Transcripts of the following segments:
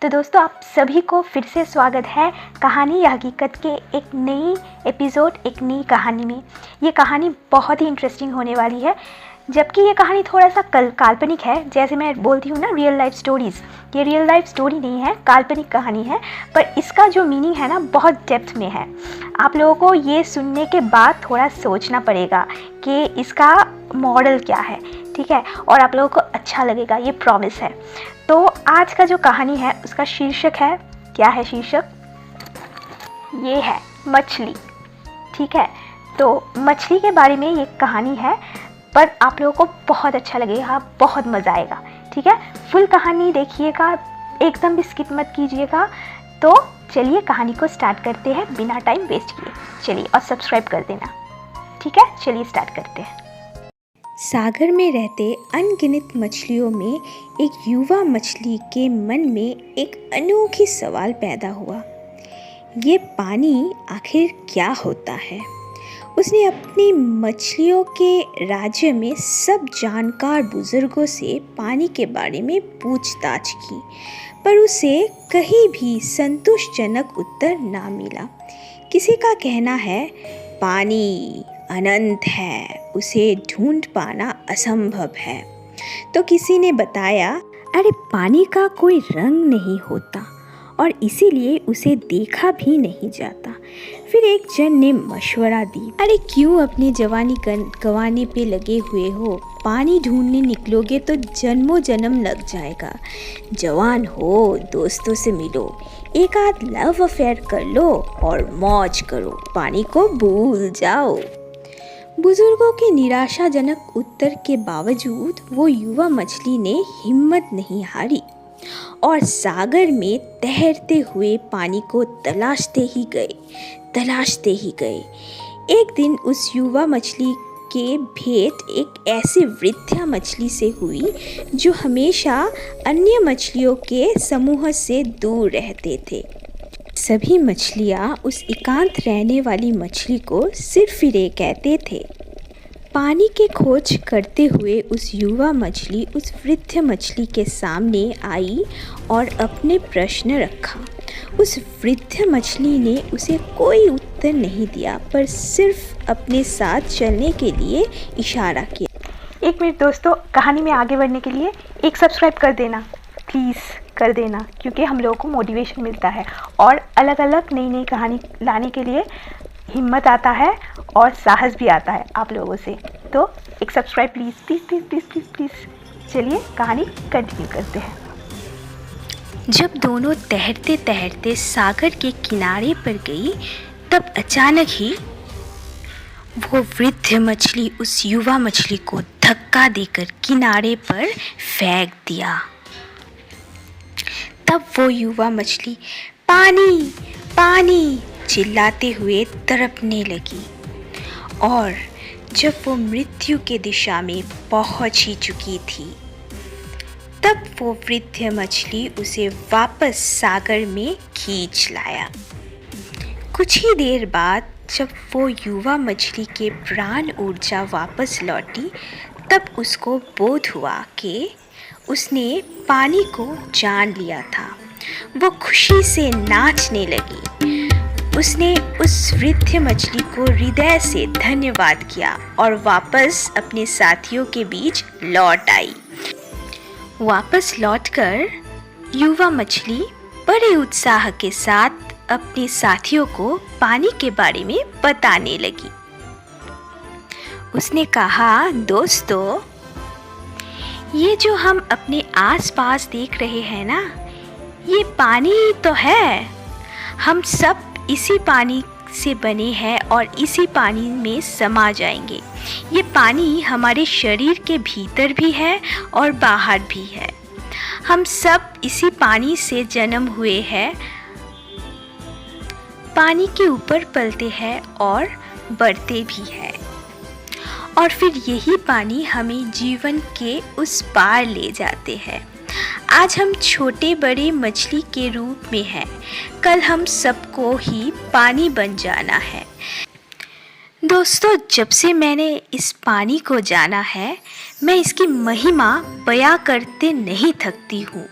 तो दोस्तों आप सभी को फिर से स्वागत है कहानी या हकीकत के एक नई एपिसोड, एक नई कहानी में। ये कहानी बहुत ही इंटरेस्टिंग होने वाली है, जबकि ये कहानी थोड़ा सा काल्पनिक है। जैसे मैं बोलती हूँ ना, रियल लाइफ स्टोरीज़, ये रियल लाइफ स्टोरी नहीं है, काल्पनिक कहानी है, पर इसका जो मीनिंग है ना बहुत डेप्थ में है। आप लोगों को ये सुनने के बाद थोड़ा सोचना पड़ेगा कि इसका मॉडल क्या है, ठीक है, और आप लोगों को अच्छा लगेगा, ये प्रॉमिस है। तो आज का जो कहानी है उसका शीर्षक है, क्या है शीर्षक? ये है मछली, ठीक है। तो मछली के बारे में ये कहानी है, पर आप लोगों को बहुत अच्छा लगेगा, बहुत मज़ा आएगा, ठीक है। फुल कहानी देखिएगा, एकदम भी स्किप मत कीजिएगा। तो चलिए कहानी को स्टार्ट करते हैं बिना टाइम वेस्ट किए। चलिए, और सब्सक्राइब कर देना, ठीक है। चलिए स्टार्ट करते हैं। सागर में रहते अनगिनत मछलियों में एक युवा मछली के मन में एक अनोखी सवाल पैदा हुआ। ये पानी आखिर क्या होता है? उसने अपनी मछलियों के राज्य में सब जानकार बुजुर्गों से पानी के बारे में पूछताछ की, पर उसे कहीं भी संतोषजनक उत्तर ना मिला। किसी का कहना है पानी अनंत है, उसे ढूंढ पाना असंभव है। तो किसी ने बताया अरे पानी का कोई रंग नहीं होता और इसीलिए उसे देखा भी नहीं जाता। फिर एक जन ने मशवरा दी, अरे क्यों अपनी जवानी गंवाने पे लगे हुए हो? पानी ढूंढने निकलोगे तो जन्मों जन्म लग जाएगा। जवान हो, दोस्तों से मिलो, एक आध लव अफेयर कर लो और मौज करो, पानी को भूल जाओ। बुजुर्गों के निराशाजनक उत्तर के बावजूद वो युवा मछली ने हिम्मत नहीं हारी और सागर में तैरते हुए पानी को तलाशते ही गए। एक दिन उस युवा मछली के भेंट एक ऐसी वृद्धा मछली से हुई जो हमेशा अन्य मछलियों के समूह से दूर रहते थे। सभी मछलियाँ उस एकांत रहने वाली मछली को सिरफिरे कहते थे। पानी की खोज करते हुए उस युवा मछली उस वृद्ध मछली के सामने आई और अपने प्रश्न रखा। उस वृद्ध मछली ने उसे कोई उत्तर नहीं दिया, पर सिर्फ अपने साथ चलने के लिए इशारा किया। एक मिनट दोस्तों, कहानी में आगे बढ़ने के लिए एक सब्सक्राइब कर देना, प्लीज़ कर देना, क्योंकि हम लोगों को मोटिवेशन मिलता है और अलग अलग नई नई कहानी लाने के लिए हिम्मत आता है और साहस भी आता है आप लोगों से। तो एक subscribe please please please please please please. चलिए कहानी कंटिन्यू करते हैं। जब दोनों तैरते तैरते सागर के किनारे पर गई, तब अचानक ही वो वृद्ध मछली उस युवा मछली को धक्का देकर किनारे पर फेंक दिया। तब वो युवा मछली पानी पानी चिल्लाते हुए तड़पने लगी और जब वो मृत्यु के दिशा में पहुंच ही चुकी थी, तब वो वृद्ध मछली उसे वापस सागर में खींच लाया। कुछ ही देर बाद जब वो युवा मछली के प्राण ऊर्जा वापस लौटी, तब उसको बोध हुआ कि उसने पानी को जान लिया था। वो खुशी से नाचने लगी। उसने उस वृद्ध मछली को हृदय से धन्यवाद किया और वापस अपने साथियों के बीच लौट आई। वापस लौटकर युवा मछली बड़े उत्साह के साथ अपने साथियों को पानी के बारे में बताने लगी। उसने कहा, दोस्तों, ये जो हम अपने आसपास देख रहे हैं ना, ये पानी ही तो है। हम सब इसी पानी से बने हैं और इसी पानी में समा जाएंगे। ये पानी हमारे शरीर के भीतर भी है और बाहर भी है। हम सब इसी पानी से जन्म हुए हैं, पानी के ऊपर पलते हैं और बढ़ते भी हैं, और फिर यही पानी हमें जीवन के उस पार ले जाते हैं। आज हम छोटे बड़े मछली के रूप में हैं, कल हम सबको ही पानी बन जाना है। दोस्तों, जब से मैंने इस पानी को जाना है, मैं इसकी महिमा बयां करते नहीं थकती हूँ।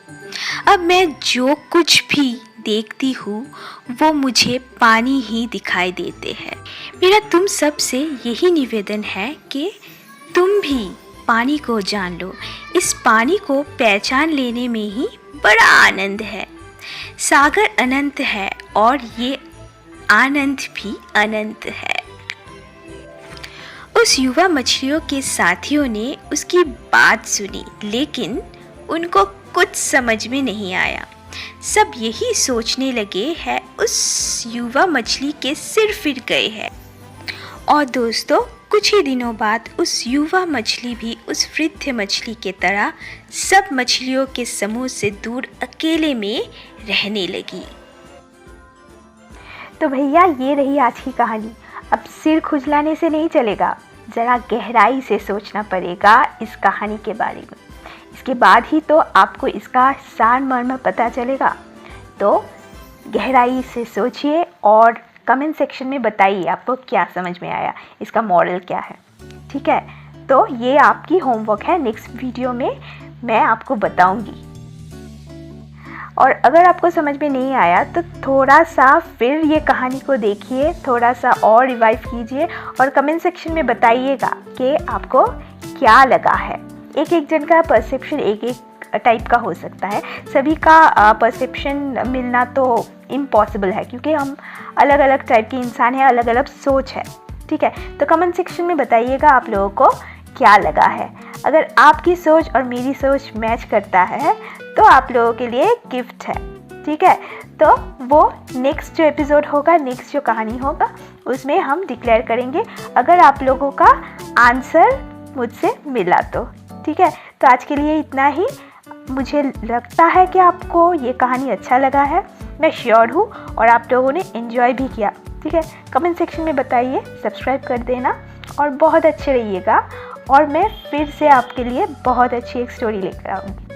अब मैं जो कुछ भी देखती हूँ वो मुझे पानी ही दिखाई देते हैं। मेरा तुम सब से यही निवेदन है कि तुम भी पानी को जान लो। इस पानी को पहचान लेने में ही बड़ा आनंद है। सागर अनंत है और ये आनंद भी अनंत है। उस युवा मछलियों के साथियों ने उसकी बात सुनी, लेकिन उनको कुछ समझ में नहीं आया। सब यही सोचने लगे हैं उस युवा मछली के सिर फिर गए हैं। और दोस्तों, कुछ ही दिनों बाद उस युवा मछली भी उस वृद्ध मछली के तरह सब मछलियों के समूह से दूर अकेले में रहने लगी। तो भैया, ये रही आज की कहानी। अब सिर खुजलाने से नहीं चलेगा, ज़रा गहराई से सोचना पड़ेगा इस कहानी के बारे में। इसके बाद ही तो आपको इसका सार मर्म पता चलेगा। तो गहराई से सोचिए और कमेंट सेक्शन में बताइए आपको क्या समझ में आया, इसका मॉरल क्या है। ठीक है, तो ये आपकी होमवर्क है। नेक्स्ट वीडियो में मैं आपको बताऊंगी। और अगर आपको समझ में नहीं आया तो थोड़ा सा फिर ये कहानी को देखिए, थोड़ा सा और रिवाइव कीजिए और कमेंट सेक्शन में बताइएगा कि आपको क्या लगा है। एक एक जन का परसेप्शन एक एक टाइप का हो सकता है। सभी का परसेप्शन मिलना तो इम्पॉसिबल है, क्योंकि हम अलग अलग टाइप के इंसान हैं, अलग अलग सोच है। ठीक है, तो कमेंट सेक्शन में बताइएगा आप लोगों को क्या लगा है। अगर आपकी सोच और मेरी सोच मैच करता है तो आप लोगों के लिए गिफ्ट है। ठीक है, तो वो नेक्स्ट जो एपिसोड होगा, नेक्स्ट जो कहानी होगा, उसमें हम डिक्लेयर करेंगे, अगर आप लोगों का आंसर मुझसे मिला तो। ठीक है, तो आज के लिए इतना ही। मुझे लगता है कि आपको ये कहानी अच्छा लगा है, मैं श्योर हूँ, और आप लोगों ने एंजॉय भी किया। ठीक है, कमेंट सेक्शन में बताइए, सब्सक्राइब कर देना और बहुत अच्छे रहिएगा। और मैं फिर से आपके लिए बहुत अच्छी एक स्टोरी लेकर आऊँगी।